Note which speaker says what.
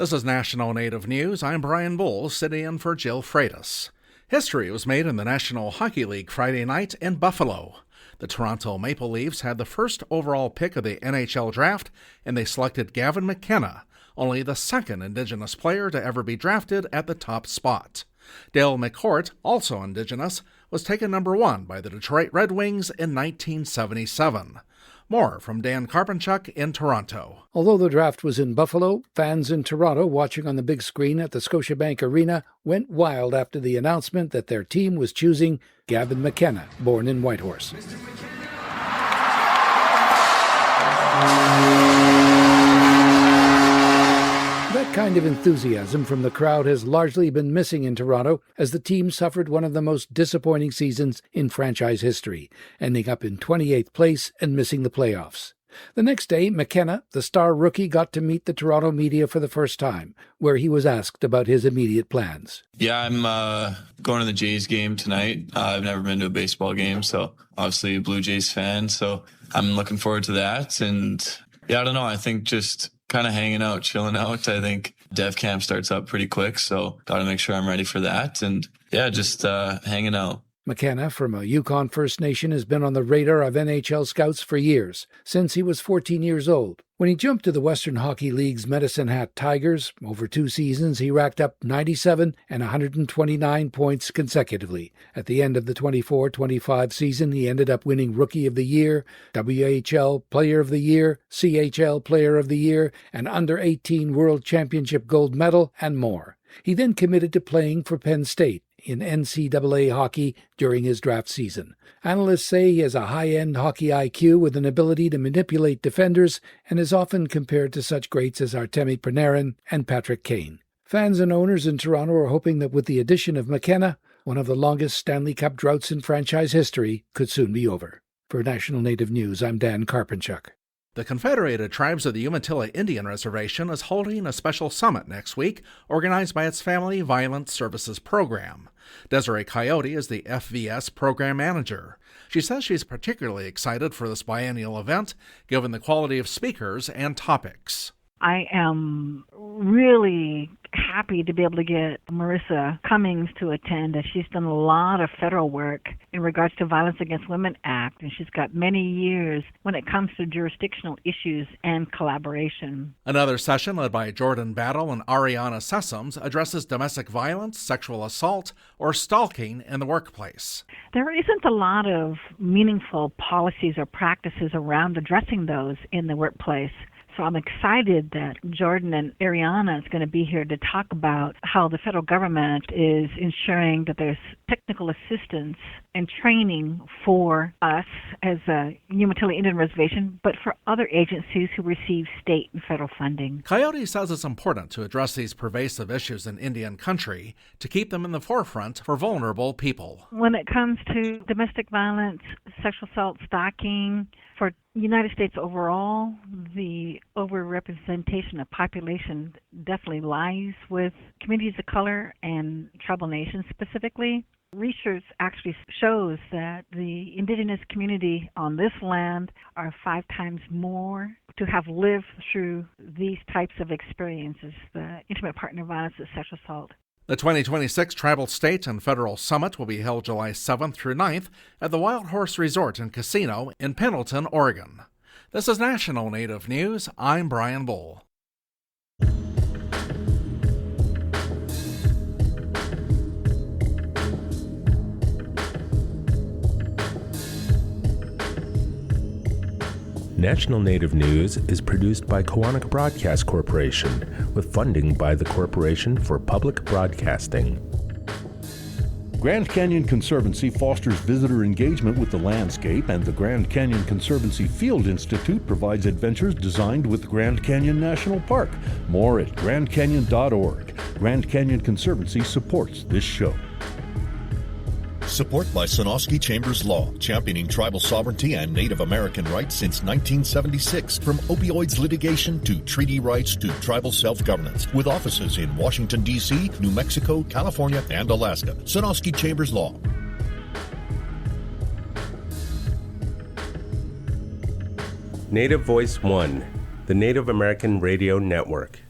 Speaker 1: This is National Native News. I'm Brian Bull, sitting in for Jill Freitas. History was made in the National Hockey League Friday night in Buffalo. The Toronto Maple Leafs had the first overall pick of the NHL draft, and they selected Gavin McKenna, only the second Indigenous player to ever be drafted at the top spot. Dale McCourt, also Indigenous, was taken number 1 by the Detroit Red Wings in 1977. More from Dan Karpenchuk in Toronto.
Speaker 2: Although the draft was in Buffalo, fans in Toronto watching on the big screen at the Scotiabank Arena went wild after the announcement that their team was choosing Gavin McKenna, born in Whitehorse. That kind of enthusiasm from the crowd has largely been missing in Toronto as the team suffered one of the most disappointing seasons in franchise history, ending up in 28th place and missing the playoffs. The next day, McKenna, the star rookie, got to meet the Toronto media for the first time, where he was asked about his immediate plans.
Speaker 3: Yeah, I'm going to the Jays game tonight. I've never been to a baseball game, so obviously a Blue Jays fan, so I'm looking forward to that. And yeah, I don't know, I think just kind of hanging out, chilling out. I think dev camp starts up pretty quick, so got to make sure I'm ready for that. And yeah, just hanging out.
Speaker 2: McKenna from a Yukon First Nation has been on the radar of NHL scouts for years, since he was 14 years old. When he jumped to the Western Hockey League's Medicine Hat Tigers, over 2 seasons he racked up 97 and 129 points consecutively. At the end of the 24-25 season, he ended up winning Rookie of the Year, WHL Player of the Year, CHL Player of the Year, and Under-18 World Championship gold medal, and more. He then committed to playing for Penn State in NCAA hockey during his draft season. Analysts say he has a high-end hockey IQ with an ability to manipulate defenders and is often compared to such greats as Artemi Panarin and Patrick Kane. Fans and owners in Toronto are hoping that with the addition of McKenna, one of the longest Stanley Cup droughts in franchise history could soon be over. For National Native News, I'm Dan Karpenchuk.
Speaker 1: The Confederated Tribes of the Umatilla Indian Reservation is holding a special summit next week, organized by its Family Violence Services Program. Desiree Coyote is the FVS program manager. She says she's particularly excited for this biennial event, given the quality of speakers and topics.
Speaker 4: I am really happy to be able to get Marissa Cummings to attend, as she's done a lot of federal work in regards to Violence Against Women Act, and she's got many years when it comes to jurisdictional issues and collaboration.
Speaker 1: Another session led by Jordan Battle and Ariana Sessoms addresses domestic violence, sexual assault, or stalking in the workplace.
Speaker 4: There isn't a lot of meaningful policies or practices around addressing those in the workplace. So I'm excited that Jordan and Ariana is going to be here to talk about how the federal government is ensuring that there's technical assistance and training for us as a Umatilla Indian Reservation, but for other agencies who receive state and federal funding.
Speaker 1: Coyote says it's important to address these pervasive issues in Indian country to keep them in the forefront for vulnerable people.
Speaker 4: When it comes to domestic violence, sexual assault, stalking, for the United States overall, the overrepresentation of population definitely lies with communities of color and tribal nations specifically. Research actually shows that the Indigenous community on this land are 5 times more to have lived through these types of experiences, the intimate partner violence and sexual assault.
Speaker 1: The 2026 Tribal State and Federal Summit will be held July 7th through 9th at the Wild Horse Resort and Casino in Pendleton, Oregon. This is National Native News. I'm Brian Bull.
Speaker 5: National Native News is produced by Kawanak Broadcast Corporation with funding by the Corporation for Public Broadcasting.
Speaker 6: Grand Canyon Conservancy fosters visitor engagement with the landscape, and the Grand Canyon Conservancy Field Institute provides adventures designed with Grand Canyon National Park. More at grandcanyon.org. Grand Canyon Conservancy supports this show.
Speaker 7: Support by Sonosky Chambers Law, championing tribal sovereignty and Native American rights since 1976. From opioids litigation to treaty rights to tribal self-governance. With offices in Washington, D.C., New Mexico, California, and Alaska. Sonosky Chambers Law.
Speaker 5: Native Voice One, the Native American Radio Network.